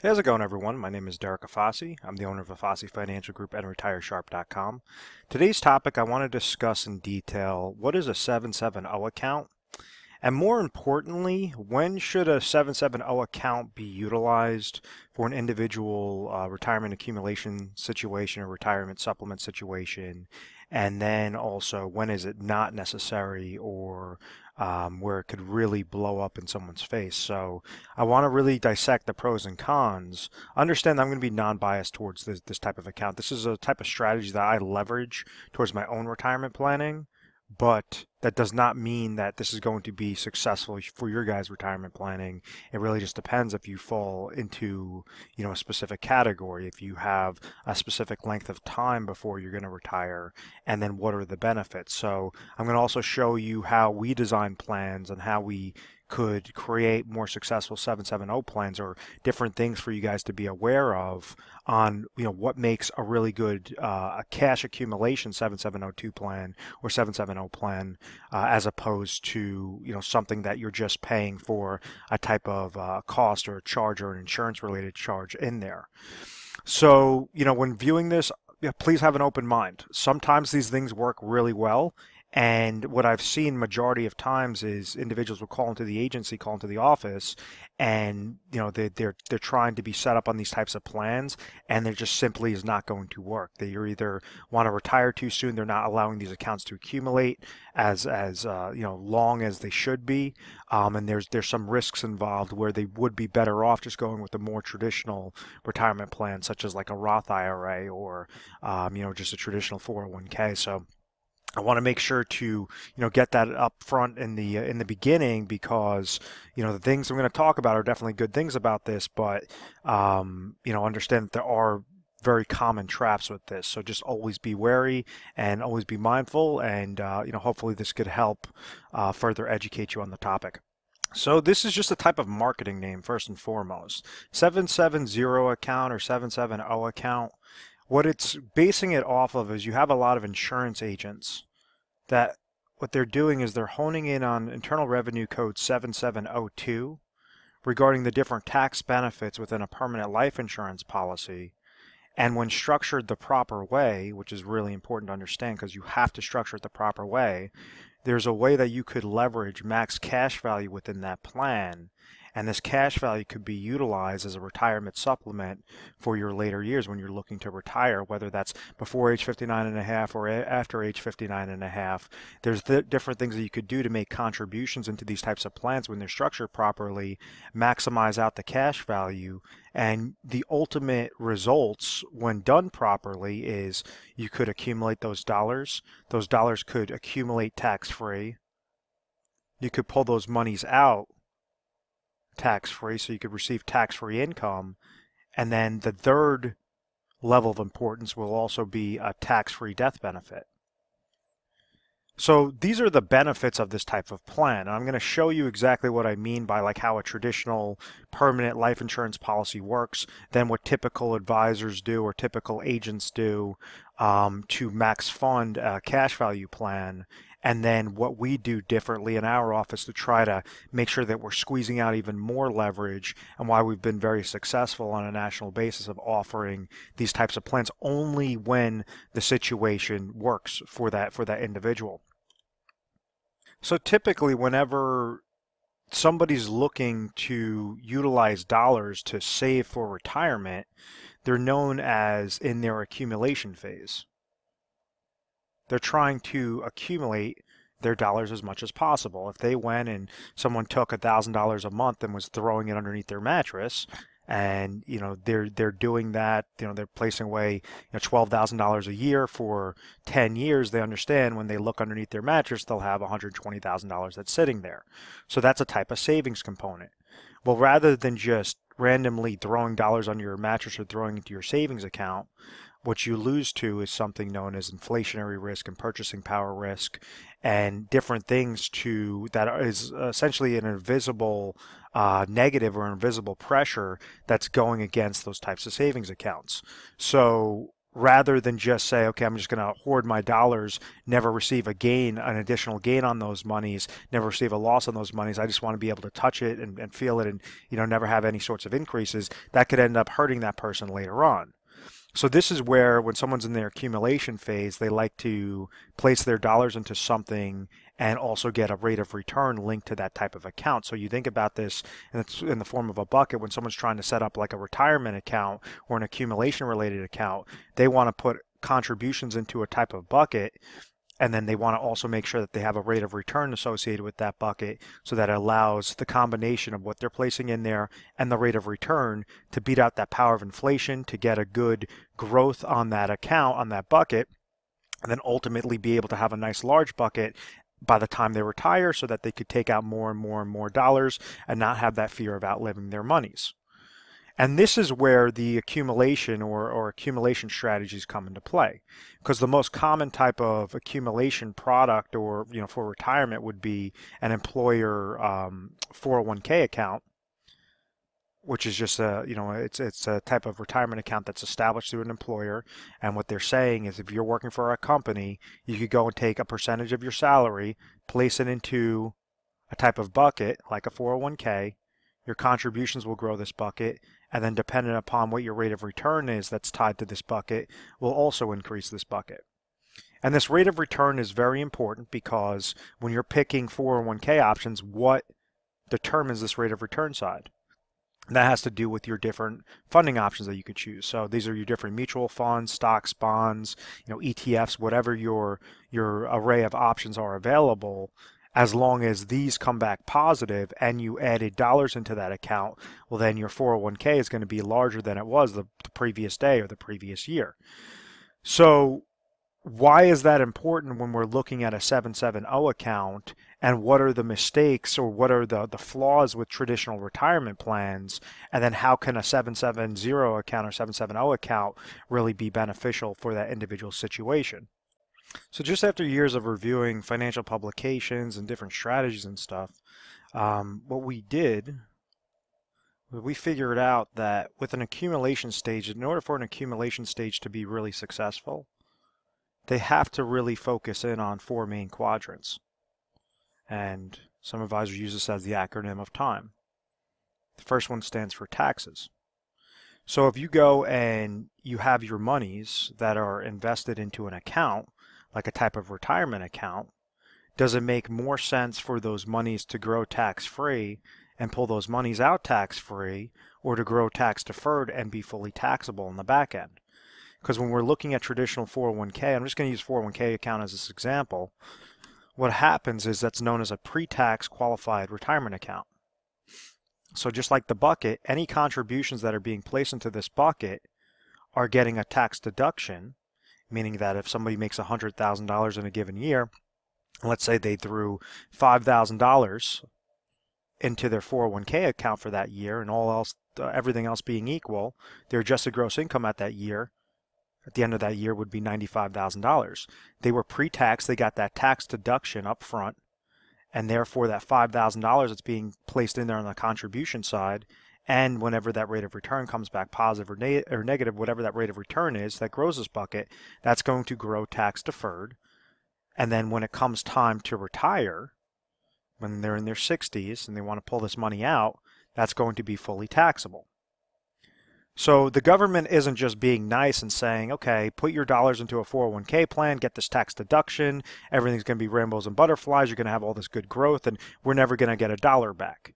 Hey, how's it going, everyone? My name is Derek Afasi. I'm the owner of Afasi Financial Group and RetireSharp.com. Today's topic, I want to discuss in detail what is a 770 account, and more importantly, when should a 770 account be utilized for an individual retirement accumulation situation or retirement supplement situation, and then also when is it not necessary or where it could really blow up in someone's face. So I want to really dissect the pros and cons. Understand that I'm going to be non-biased towards this type of account. This is a type of strategy that I leverage towards my own retirement planning, but that does not mean that this is going to be successful for your guys' retirement planning. It really just depends if you fall into, a specific category, if you have a specific length of time before you're going to retire, and then what are the benefits. So I'm going to also show you how we design plans and how we could create more successful 770 plans, or different things for you guys to be aware of on what makes a really good a cash accumulation 7702 plan or 770 plan as opposed to something that you're just paying for a type of cost or a charge or an insurance related charge in there. So when viewing this, please have an open mind. Sometimes these things work really well. And what I've seen majority of times is individuals will call into the agency, call into the office, and they're trying to be set up on these types of plans, and there just simply is not going to work. They either want to retire too soon, they're not allowing these accounts to accumulate as long as they should be, and there's some risks involved where they would be better off just going with a more traditional retirement plan, such as like a Roth IRA or just a traditional 401k. So I want to make sure to get that up front in the beginning, because the things I'm going to talk about are definitely good things about this, but understand that there are very common traps with this. So just always be wary and always be mindful, and hopefully this could help further educate you on the topic. So this is just a type of marketing name first and foremost. 770 account or 770 account. What it's basing it off of is you have a lot of insurance agents that what they're doing is they're honing in on Internal Revenue Code 7702 regarding the different tax benefits within a permanent life insurance policy. And when structured the proper way, which is really important to understand because you have to structure it the proper way, there's a way that you could leverage max cash value within that plan. And this cash value could be utilized as a retirement supplement for your later years when you're looking to retire, whether that's before age 59 and a half or after age 59 and a half. There's different things that you could do to make contributions into these types of plans when they're structured properly, maximize out the cash value. And the ultimate results when done properly is you could accumulate those dollars. Those dollars could accumulate tax-free. You could pull those monies out tax-free, so you could receive tax-free income. And then the third level of importance will also be a tax-free death benefit. So these are the benefits of this type of plan. And I'm going to show you exactly what I mean by like how a traditional permanent life insurance policy works, then what typical advisors do or typical agents do to max fund a cash value plan, and then what we do differently in our office to try to make sure that we're squeezing out even more leverage, and why we've been very successful on a national basis of offering these types of plans only when the situation works for that individual. So typically whenever somebody's looking to utilize dollars to save for retirement, they're known as in their accumulation phase. They're trying to accumulate their dollars as much as possible. If they went and someone took $1,000 a month and was throwing it underneath their mattress, and they're doing that, they're placing away $12,000 a year for 10 years, they understand when they look underneath their mattress they'll have $120,000 that's sitting there. So that's a type of savings component. Well, rather than just randomly throwing dollars on your mattress or throwing into your savings account, what you lose to is something known as inflationary risk and purchasing power risk, and different things that is essentially an invisible negative or invisible pressure that's going against those types of savings accounts. So rather than just say, okay, I'm just going to hoard my dollars, never receive a gain, an additional gain on those monies, never receive a loss on those monies. I just want to be able to touch it and feel it and, never have any sorts of increases. That could end up hurting that person later on. So this is where when someone's in their accumulation phase, they like to place their dollars into something and also get a rate of return linked to that type of account. So you think about this, and it's in the form of a bucket. When someone's trying to set up like a retirement account or an accumulation related account, they want to put contributions into a type of bucket, and then they want to also make sure that they have a rate of return associated with that bucket, so that it allows the combination of what they're placing in there and the rate of return to beat out that power of inflation, to get a good growth on that account, on that bucket, and then ultimately be able to have a nice large bucket by the time they retire, so that they could take out more and more and more dollars and not have that fear of outliving their monies. And this is where the accumulation or accumulation strategies come into play, because the most common type of accumulation product or for retirement would be an employer 401k account, which is just it's a type of retirement account that's established through an employer. And what they're saying is, if you're working for a company, you could go and take a percentage of your salary, place it into a type of bucket like a 401k. Your contributions will grow this bucket, and then depending upon what your rate of return is that's tied to this bucket will also increase this bucket. And this rate of return is very important, because when you're picking 401k options, what determines this rate of return side? And that has to do with your different funding options that you could choose. So these are your different mutual funds, stocks, bonds, ETFs, whatever your array of options are available. As long as these come back positive and you added dollars into that account, well, then your 401k is going to be larger than it was the previous day or the previous year. So why is that important when we're looking at a 770 account, and what are the mistakes or what are the flaws with traditional retirement plans? And then how can a 770 account or 770 account really be beneficial for that individual situation? So just after years of reviewing financial publications and different strategies and stuff, what we did, we figured out that with an accumulation stage, in order for an accumulation stage to be really successful, they have to really focus in on 4 main quadrants. And some advisors use this as the acronym of time. The first one stands for taxes. So if you go and you have your monies that are invested into an account, like a type of retirement account, does it make more sense for those monies to grow tax-free and pull those monies out tax-free, or to grow tax-deferred and be fully taxable in the back end? Because when we're looking at traditional 401k, I'm just going to use 401k account as this example, what happens is that's known as a pre-tax qualified retirement account. So just like the bucket, any contributions that are being placed into this bucket are getting a tax deduction, meaning that if somebody makes $100,000 in a given year, let's say they threw $5,000 into their 401k account for that year, and everything else being equal, their adjusted gross income at that year, at the end of that year, would be $95,000. They were pre-tax, they got that tax deduction up front, and therefore that $5,000 that's being placed in there on the contribution side, and whenever that rate of return comes back positive or negative, whatever that rate of return is that grows this bucket, that's going to grow tax deferred. And then when it comes time to retire, when they're in their 60s and they want to pull this money out, that's going to be fully taxable. So the government isn't just being nice and saying, okay, put your dollars into a 401k plan, get this tax deduction, everything's going to be rainbows and butterflies, you're going to have all this good growth, and we're never going to get a dollar back.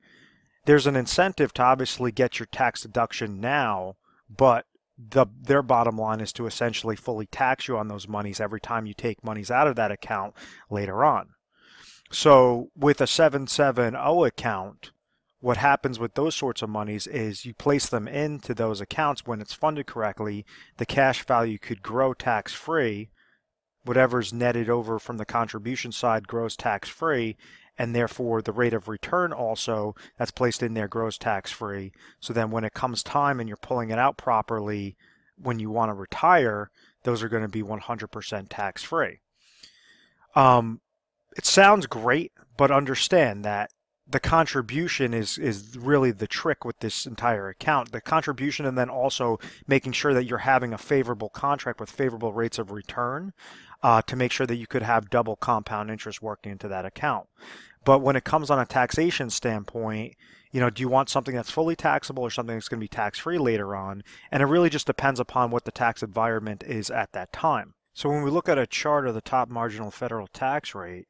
There's an incentive to obviously get your tax deduction now, but their bottom line is to essentially fully tax you on those monies every time you take monies out of that account later on. So with a 770 account, what happens with those sorts of monies is you place them into those accounts when it's funded correctly. The cash value could grow tax-free. Whatever's netted over from the contribution side grows tax-free, and therefore the rate of return also that's placed in there grows tax-free. So then when it comes time and you're pulling it out properly when you want to retire, those are going to be 100% tax-free. It sounds great, but understand that the contribution is really the trick with this entire account. The contribution, and then also making sure that you're having a favorable contract with favorable rates of return to make sure that you could have double compound interest working into that account. But when it comes on a taxation standpoint, do you want something that's fully taxable or something that's going to be tax-free later on? And it really just depends upon what the tax environment is at that time. So when we look at a chart of the top marginal federal tax rate,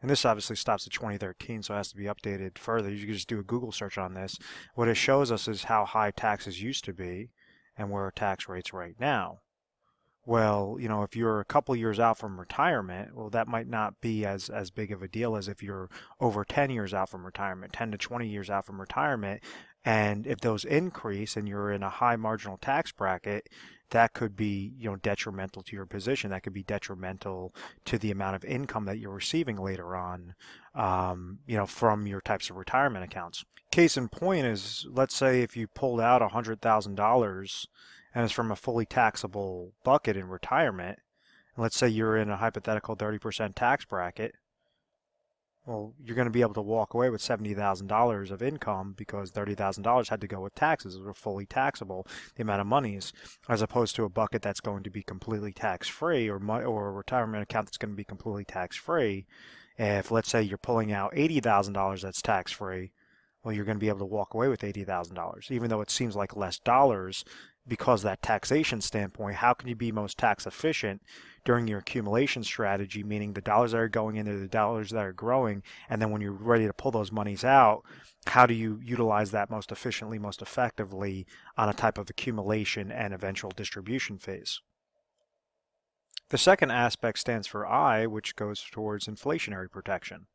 and this obviously stops at 2013, so it has to be updated further. You can just do a Google search on this. What it shows us is how high taxes used to be and where our tax rates right now. Well, if you're a couple years out from retirement, well, that might not be as big of a deal as if you're over 10 years out from retirement, 10 to 20 years out from retirement. And if those increase and you're in a high marginal tax bracket, that could be, detrimental to your position. That could be detrimental to the amount of income that you're receiving later on, from your types of retirement accounts. Case in point is, let's say if you pulled out $100,000 and it's from a fully taxable bucket in retirement, and let's say you're in a hypothetical 30% tax bracket, well, you're going to be able to walk away with $70,000 of income because $30,000 had to go with taxes. It was fully taxable, the amount of monies, as opposed to a bucket that's going to be completely tax-free, or a retirement account that's going to be completely tax-free. If, let's say, you're pulling out $80,000 that's tax-free, well, you're going to be able to walk away with $80,000, even though it seems like less dollars. Because that taxation standpoint, how can you be most tax efficient during your accumulation strategy, meaning the dollars that are going in are the dollars that are growing, and then when you're ready to pull those monies out, how do you utilize that most efficiently, most effectively on a type of accumulation and eventual distribution phase? The second aspect stands for I, which goes towards inflationary protection.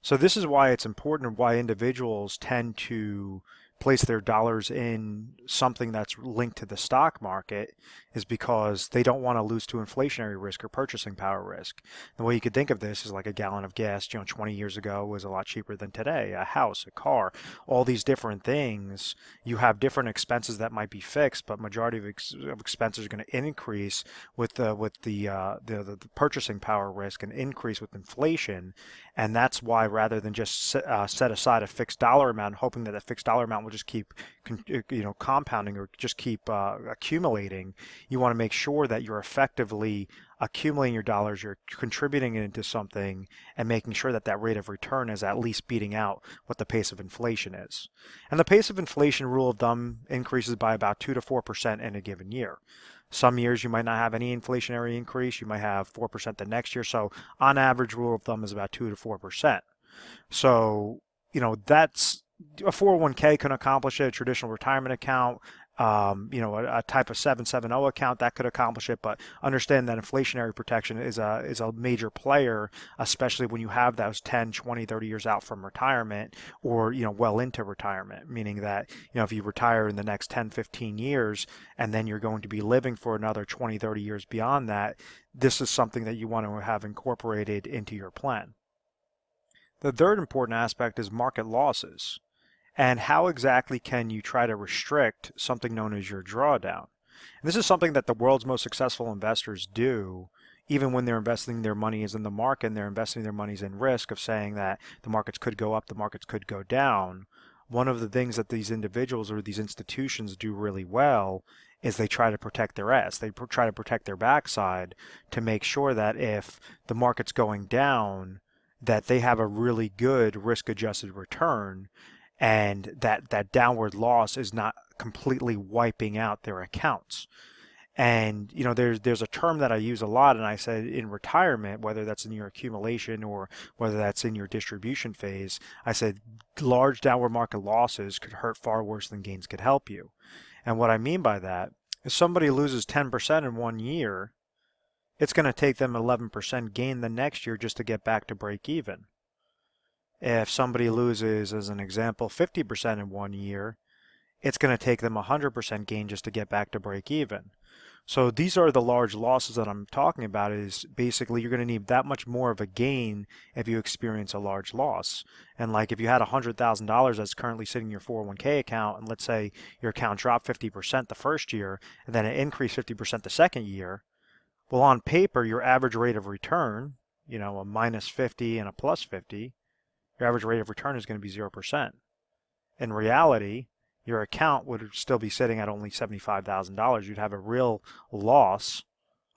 So this is why it's important, and why individuals tend to place their dollars in something that's linked to the stock market, is because they don't want to lose to inflationary risk or purchasing power risk. The way you could think of this is like a gallon of gas, 20 years ago was a lot cheaper than today. A house, a car, all these different things. You have different expenses that might be fixed, but majority of expenses are going to increase with the purchasing power risk and increase with inflation. And that's why, rather than just set aside a fixed dollar amount, hoping that fixed dollar amount will just keep compounding or just keep accumulating, you want to make sure that you're effectively accumulating your dollars, you're contributing it into something, and making sure that that rate of return is at least beating out what the pace of inflation is. And the pace of inflation, rule of thumb, increases by about 2 to 4% in a given year. Some years you might not have any inflationary increase. You might have 4% the next year. So on average, rule of thumb is about 2 to 4%. So, that's a 401k can accomplish it, a traditional retirement account, a type of 770 account that could accomplish it. But understand that inflationary protection is a major player, especially when you have those 10, 20, 30 years out from retirement, or well into retirement, meaning that if you retire in the next 10, 15 years and then you're going to be living for another 20, 30 years beyond that, this is something that you want to have incorporated into your plan. The third important aspect is market losses. And how exactly can you try to restrict something known as your drawdown? And this is something that the world's most successful investors do, even when they're investing their money is in the market and they're investing their monies in risk of saying that the markets could go up, the markets could go down. One of the things that these individuals or these institutions do really well is they try to protect their ass. They try to protect their backside to make sure that if the market's going down, that they have a really good risk-adjusted return, and that downward loss is not completely wiping out their accounts. And there's a term that I use a lot, and I said in retirement, whether that's in your accumulation or whether that's in your distribution phase, I said large downward market losses could hurt far worse than gains could help you. And what I mean by that is, somebody loses 10% in 1 year, it's going to take them 11% gain the next year just to get back to break even. If somebody loses, as an example, 50% in 1 year, it's going to take them 100% gain just to get back to break even. So these are the large losses that I'm talking about. Is basically you're going to need that much more of a gain if you experience a large loss. And like if you had $100,000 that's currently sitting in your 401k account, and let's say your account dropped 50% the first year, and then it increased 50% the second year, well, on paper, your average rate of return, a minus 50 and a plus 50, your average rate of return is going to be 0%. In reality, your account would still be sitting at only $75,000. You'd have a real loss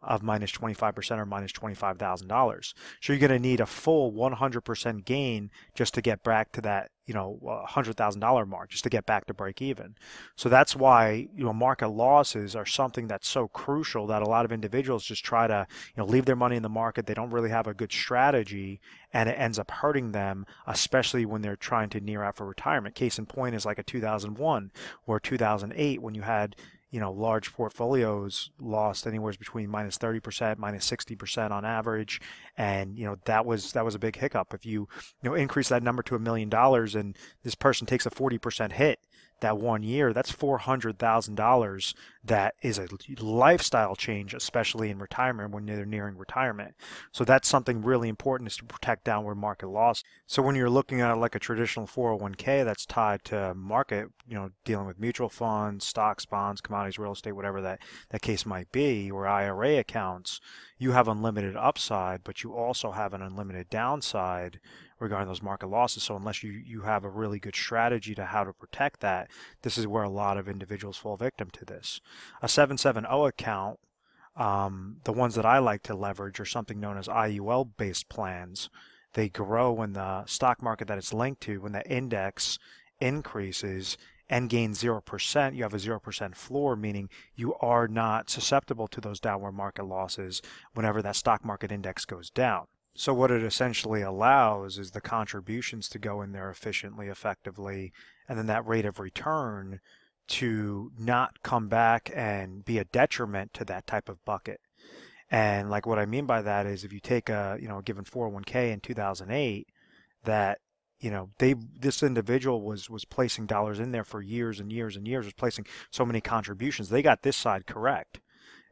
of minus 25% or minus $25,000. So you're going to need a full 100% gain just to get back to that, $100,000 mark, just to get back to break even. So that's why, market losses are something that's so crucial that a lot of individuals just try to, leave their money in the market. They don't really have a good strategy, and it ends up hurting them, especially when they're trying to near out for retirement. Case in point is like a 2001 or 2008 when you had large portfolios lost anywhere between minus 30%, minus 60% on average, and that was a big hiccup. If you increase that number to $1 million and this person takes a 40% hit that 1 year, that's $400,000. That is a lifestyle change, especially in retirement when they're nearing retirement. So that's something really important, is to protect downward market loss. So when you're looking at like a traditional 401k that's tied to market, dealing with mutual funds, stocks, bonds, commodities, real estate, whatever that case might be, or IRA accounts, you have unlimited upside, but you also have an unlimited downside regarding those market losses. So unless you have a really good strategy to how to protect that, this is where a lot of individuals fall victim to this. A 770 account, the ones that I like to leverage are something known as IUL-based plans. They grow when the stock market that it's linked to, when the index increases and gains 0%, you have a 0% floor, meaning you are not susceptible to those downward market losses whenever that stock market index goes down. So what it essentially allows is the contributions to go in there efficiently, effectively, and then that rate of return to not come back and be a detriment to that type of bucket. And like what I mean by that is, if you take a given 401k in 2008, that this individual was placing dollars in there for years and years and years, was placing so many contributions. They got this side correct.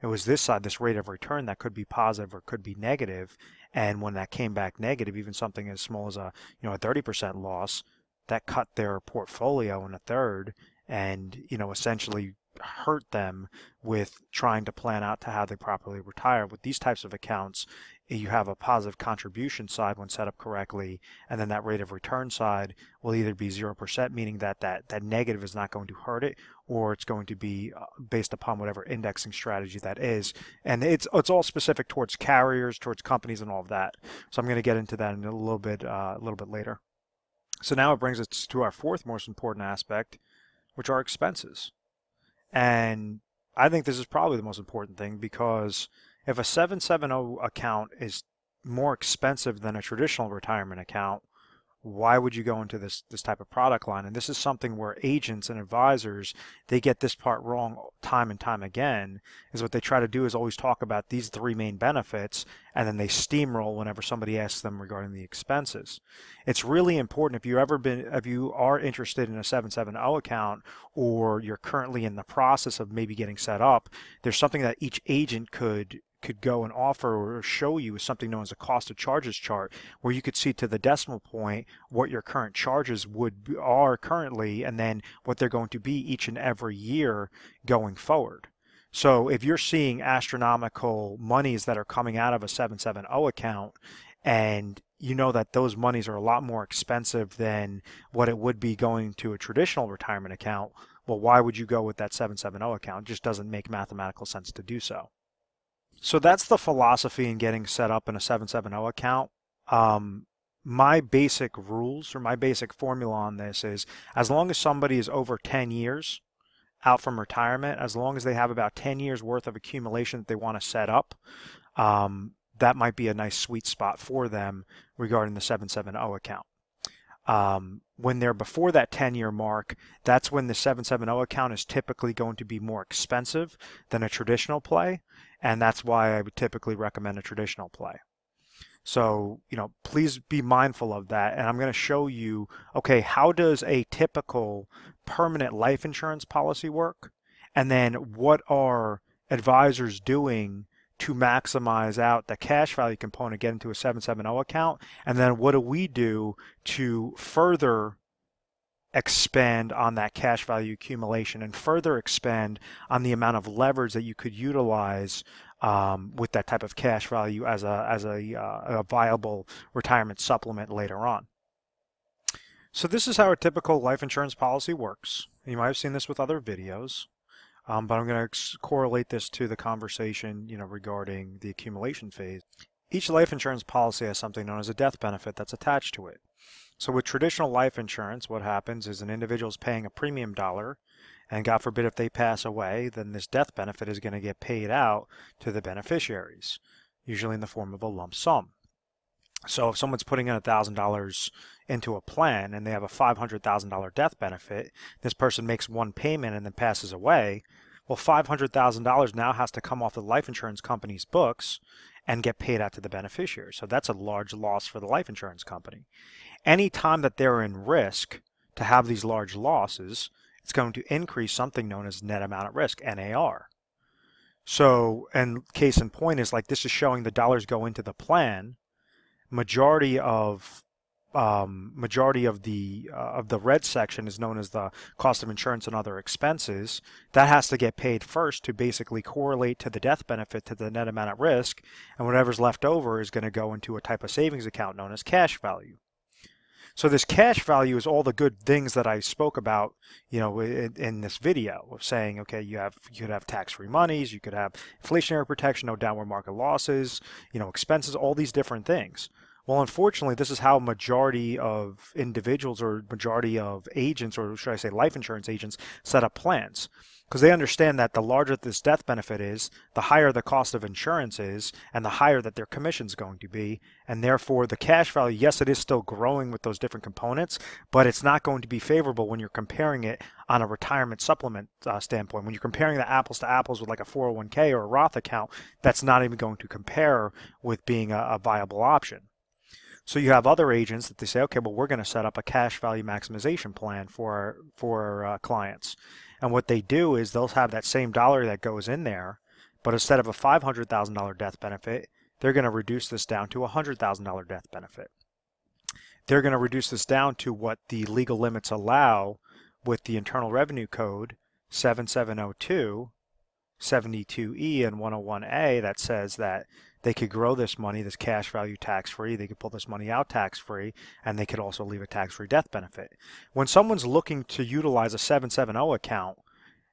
It was this side, this rate of return, that could be positive or could be negative. And when that came back negative, even something as small as a 30% loss, that cut their portfolio in a third, and essentially hurt them with trying to plan out to how they properly retire. With these types of accounts, you have a positive contribution side when set up correctly, and then that rate of return side will either be 0%, meaning that negative is not going to hurt it, or it's going to be based upon whatever indexing strategy that is. And it's all specific towards carriers, towards companies, and all of that. So I'm going to get into that in a little bit later. So now it brings us to our fourth most important aspect, which are expenses. And I think this is probably the most important thing, because if a 770 account is more expensive than a traditional retirement account, why would you go into this type of product line? And this is something where agents and advisors, they get this part wrong time and time again. Is what they try to do is always talk about these three main benefits, and then they steamroll whenever somebody asks them regarding the expenses. It's really important, if you are interested in a 770 account, or you're currently in the process of maybe getting set up, there's something that each agent could go and offer or show you, is something known as a cost of charges chart, where you could see to the decimal point what your current charges are currently, and then what they're going to be each and every year going forward. So if you're seeing astronomical monies that are coming out of a 770 account, and you know that those monies are a lot more expensive than what it would be going to a traditional retirement account, well, why would you go with that 770 account? It just doesn't make mathematical sense to do so. So that's the philosophy in getting set up in a 770 account. My basic rules, or my basic formula on this is, as long as somebody is over 10 years out from retirement, as long as they have about 10 years worth of accumulation that they want to set up, that might be a nice sweet spot for them regarding the 770 account. When they're before that 10-year mark, that's when the 770 account is typically going to be more expensive than a traditional play, and that's why I would typically recommend a traditional play. So, please be mindful of that, and I'm going to show you, okay, how does a typical permanent life insurance policy work, and then what are advisors doing to maximize out the cash value component, get into a 770 account, and then what do we do to further expand on that cash value accumulation and further expand on the amount of leverage that you could utilize with that type of cash value as a viable retirement supplement later on. So this is how a typical life insurance policy works. You might have seen this with other videos, but I'm going to correlate this to the conversation, regarding the accumulation phase. Each life insurance policy has something known as a death benefit that's attached to it. So with traditional life insurance, what happens is an individual is paying a premium dollar, and God forbid if they pass away, then this death benefit is going to get paid out to the beneficiaries, usually in the form of a lump sum. So if someone's putting in $1,000 into a plan and they have a $500,000 death benefit, this person makes one payment and then passes away, well, $500,000 now has to come off the life insurance company's books and get paid out to the beneficiary. So that's a large loss for the life insurance company. Any time that they're in risk to have these large losses, it's going to increase something known as net amount at risk, NAR. So, and case in point is like this is showing the dollars go into the plan. Majority of the red section is known as the cost of insurance and other expenses. That has to get paid first to basically correlate to the death benefit to the net amount at risk, and whatever's left over is going to go into a type of savings account known as cash value. So this cash value is all the good things that I spoke about, in this video of saying, okay, you could have tax-free monies, you could have inflationary protection, no downward market losses, expenses, all these different things. Well, unfortunately, this is how majority of individuals or majority of agents, or should I say life insurance agents, set up plans. Because they understand that the larger this death benefit is, the higher the cost of insurance is, and the higher that their commission is going to be. And therefore, the cash value, yes, it is still growing with those different components, but it's not going to be favorable when you're comparing it on a retirement supplement standpoint. When you're comparing the apples to apples with like a 401k or a Roth account, that's not even going to compare with being a viable option. So you have other agents that they say, okay, well, we're going to set up a cash value maximization plan for our clients. And what they do is they'll have that same dollar that goes in there, but instead of a $500,000 death benefit, they're going to reduce this down to a $100,000 death benefit. They're going to reduce this down to what the legal limits allow with the Internal Revenue Code 7702, 72E, and 101A that says that they could grow this money, this cash value, tax-free. They could pull this money out tax-free, and they could also leave a tax-free death benefit. When someone's looking to utilize a 770 account,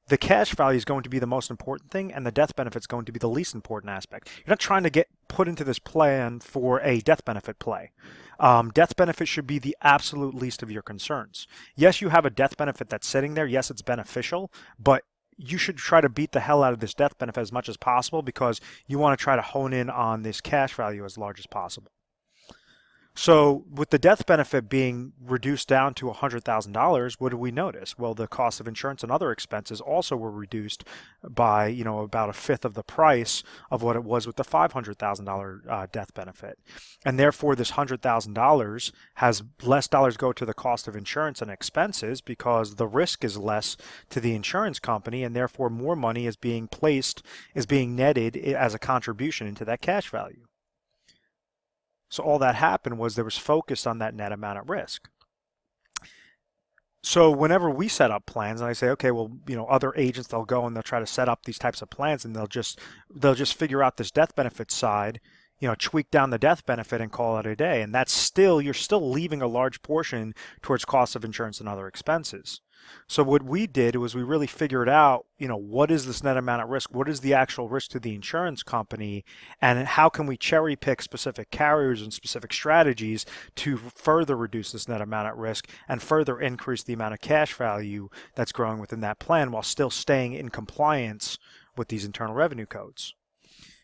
the cash value is going to be the most important thing, and the death benefit is going to be the least important aspect. You're not trying to get put into this plan for a death benefit play. Death benefit should be the absolute least of your concerns. Yes, you have a death benefit that's sitting there. Yes, it's beneficial, but you should try to beat the hell out of this death benefit as much as possible because you want to try to hone in on this cash value as large as possible. So with the death benefit being reduced down to $100,000, what do we notice? Well, the cost of insurance and other expenses also were reduced by, about a fifth of the price of what it was with the $500,000 death benefit. And therefore, this $100,000 has less dollars go to the cost of insurance and expenses because the risk is less to the insurance company, and therefore more money is being netted as a contribution into that cash value. So all that happened was there was focus on that net amount at risk. So whenever we set up plans, and I say, okay, well, other agents, they'll go and they'll try to set up these types of plans, and they'll just figure out this death benefit side, tweak down the death benefit and call it a day. And you're still leaving a large portion towards cost of insurance and other expenses. So what we did was we really figured out, what is this net amount at risk? What is the actual risk to the insurance company? And how can we cherry pick specific carriers and specific strategies to further reduce this net amount at risk and further increase the amount of cash value that's growing within that plan while still staying in compliance with these internal revenue codes?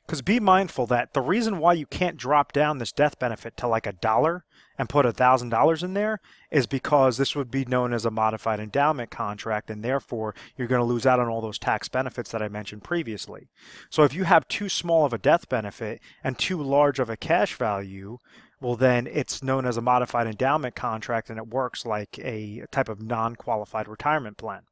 Because be mindful that the reason why you can't drop down this death benefit to like $1 and put $1,000 in there is because this would be known as a modified endowment contract, and therefore you're going to lose out on all those tax benefits that I mentioned previously. So if you have too small of a death benefit and too large of a cash value, well then it's known as a modified endowment contract, and it works like a type of non-qualified retirement plan.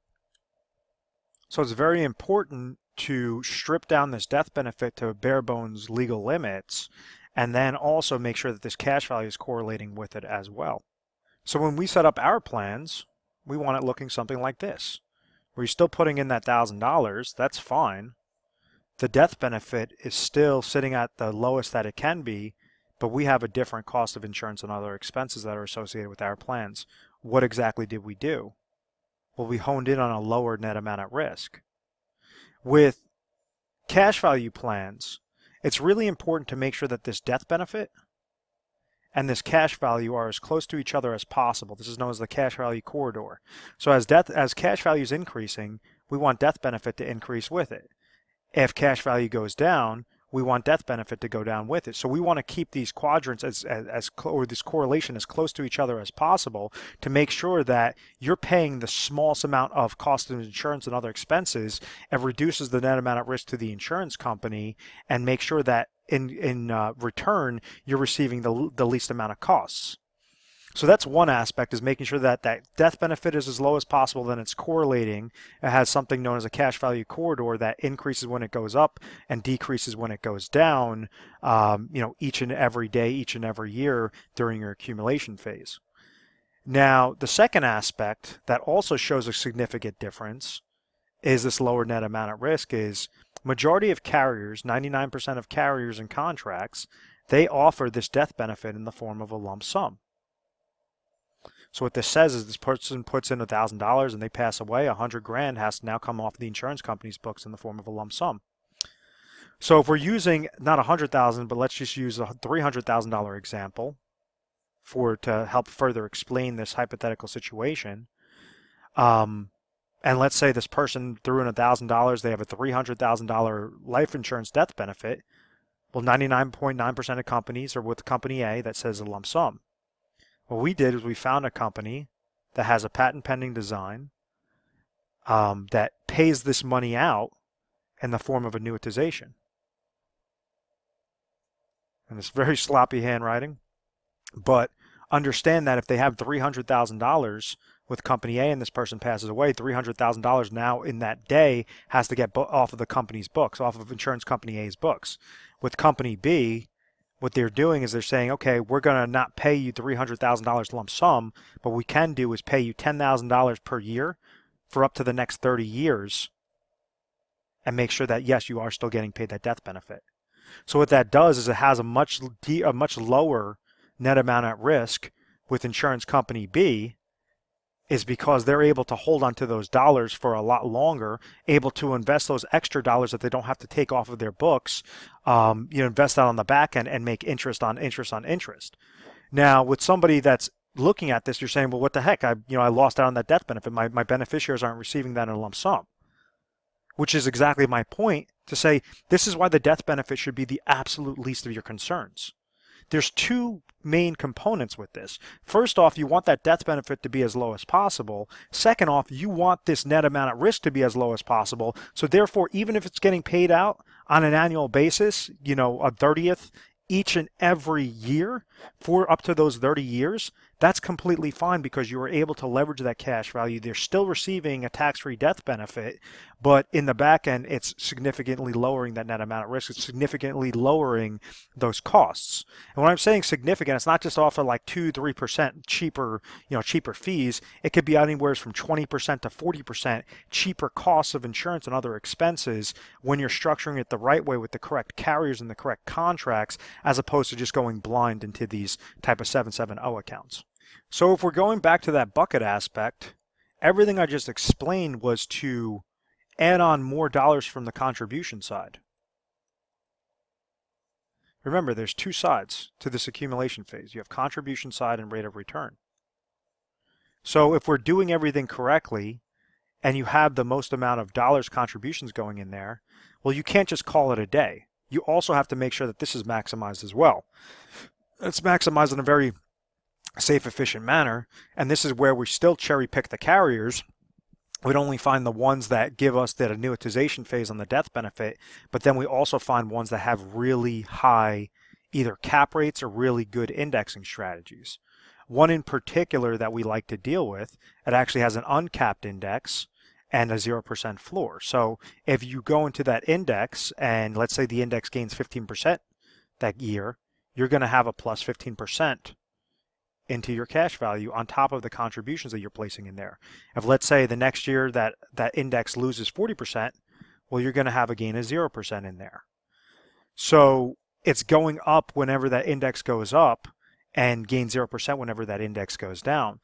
So it's very important to strip down this death benefit to bare bones legal limits, and then also make sure that this cash value is correlating with it as well. So when we set up our plans, we want it looking something like this, where you're still putting in that $1,000, that's fine. The death benefit is still sitting at the lowest that it can be, but we have a different cost of insurance and other expenses that are associated with our plans. what exactly did we do? Well, we honed in on a lower net amount at risk. With cash value plans, it's really important to make sure that this death benefit and this cash value are as close to each other as possible. This is known as the cash value corridor. So as cash value is increasing, we want death benefit to increase with it. If cash value goes down, we want death benefit to go down with it. So we want to keep these quadrants or this correlation as close to each other as possible to make sure that you're paying the smallest amount of cost of insurance and other expenses and reduces the net amount at risk to the insurance company, and make sure that in return you're receiving the least amount of costs. So that's one aspect, is making sure that that death benefit is as low as possible, then it's correlating. It has something known as a cash value corridor that increases when it goes up and decreases when it goes down, each and every day, each and every year during your accumulation phase. Now, the second aspect that also shows a significant difference is this lower net amount at risk. Is majority of carriers, 99% of carriers and contracts, they offer this death benefit in the form of a lump sum. So what this says is this person puts in $1,000 and they pass away, $100,000 has to now come off the insurance company's books in the form of a lump sum. So if we're using not $100,000, but let's just use a $300,000 example to help further explain this hypothetical situation. And let's say this person threw in $1,000, they have a $300,000 life insurance death benefit. Well, 99.9% of companies are with company A that says a lump sum. What we did is we found a company that has a patent pending design that pays this money out in the form of annuitization. And it's very sloppy handwriting, but understand that if they have $300,000 with company A and this person passes away, $300,000 now in that day has to get off of the company's books, off of insurance company A's books. With company B, what they're doing is they're saying, okay, we're going to not pay you $300,000 lump sum, but what we can do is pay you $10,000 per year for up to the next 30 years and make sure that, yes, you are still getting paid that death benefit. So what that does is it has a much lower net amount at risk with insurance company B, is because they're able to hold on to those dollars for a lot longer, able to invest those extra dollars that they don't have to take off of their books, invest that on the back end and make interest on interest on interest. Now, with somebody that's looking at this, you're saying, well, what the heck? I lost out on that death benefit. My beneficiaries aren't receiving that in a lump sum, which is exactly my point to say this is why the death benefit should be the absolute least of your concerns. There's two main components with this. First off, you want that death benefit to be as low as possible. Second off, you want this net amount at risk to be as low as possible. So therefore, even if it's getting paid out on an annual basis, a 30th each and every year for up to those 30 years, that's completely fine because you were able to leverage that cash value. They're still receiving a tax-free death benefit, but in the back end, it's significantly lowering that net amount at risk. It's significantly lowering those costs. And when I'm saying significant, it's not just off of like 2-3% cheaper, cheaper fees. It could be anywhere from 20% to 40% cheaper costs of insurance and other expenses when you're structuring it the right way with the correct carriers and the correct contracts, as opposed to just going blind into these type of 770 accounts. So if we're going back to that bucket aspect, everything I just explained was to add on more dollars from the contribution side. Remember, there's two sides to this accumulation phase. You have contribution side and rate of return. So if we're doing everything correctly and you have the most amount of dollars contributions going in there, well, you can't just call it a day. You also have to make sure that this is maximized as well. It's maximized in a very safe, efficient manner, and this is where we still cherry pick the carriers. We'd only find the ones that give us that annuitization phase on the death benefit, but then we also find ones that have really high either cap rates or really good indexing strategies. One in particular that we like to deal with, it actually has an uncapped index and a 0% floor. So if you go into that index and let's say the index gains 15% that year, you're going to have a plus 15% into your cash value on top of the contributions that you're placing in there. If let's say the next year that index loses 40%, well, you're going to have a gain of 0% in there. So it's going up whenever that index goes up and gain 0% whenever that index goes down.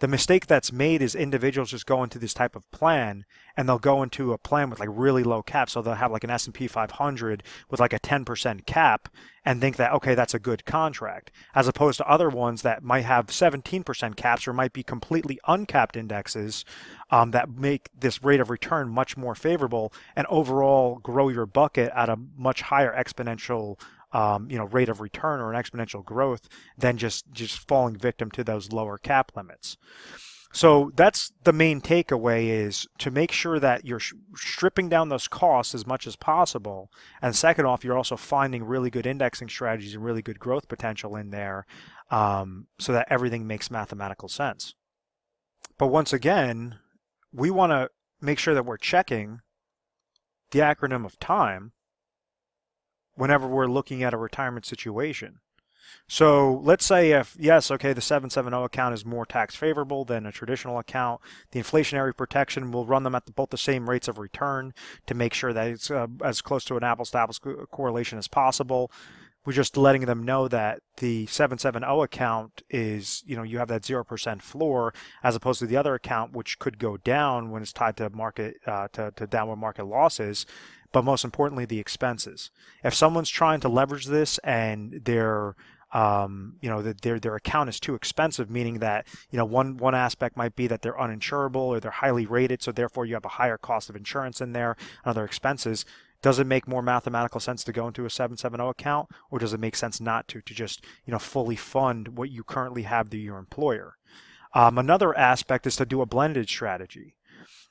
The mistake that's made is individuals just go into this type of plan, and they'll go into a plan with like really low cap. So they'll have like an S&P 500 with like a 10% cap and think that, okay, that's a good contract, as opposed to other ones that might have 17% caps or might be completely uncapped indexes that make this rate of return much more favorable and overall grow your bucket at a much higher exponential rate of return or an exponential growth than just falling victim to those lower cap limits. So that's the main takeaway, is to make sure that you're stripping down those costs as much as possible. And second off, you're also finding really good indexing strategies and really good growth potential in there so that everything makes mathematical sense. But once again, we want to make sure that we're checking the acronym of time whenever we're looking at a retirement situation. So let's say if, yes, okay, the 770 account is more tax favorable than a traditional account, the inflationary protection will run them at both the same rates of return to make sure that it's as close to an apples-to-apples correlation as possible. We're just letting them know that the 770 account is, you have that 0% floor, as opposed to the other account, which could go down when it's tied to market to downward market losses. But most importantly, the expenses. If someone's trying to leverage this and their account is too expensive, meaning that one aspect might be that they're uninsurable or they're highly rated, so therefore you have a higher cost of insurance in there and other expenses. Does it make more mathematical sense to go into a 770 account, or does it make sense not to just fully fund what you currently have through your employer? Another aspect is to do a blended strategy.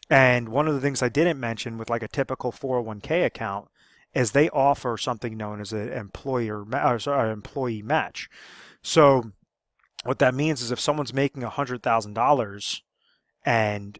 And one of the things I didn't mention with like a typical 401k account is they offer something known as an employee match. So what that means is if someone's making $100,000 and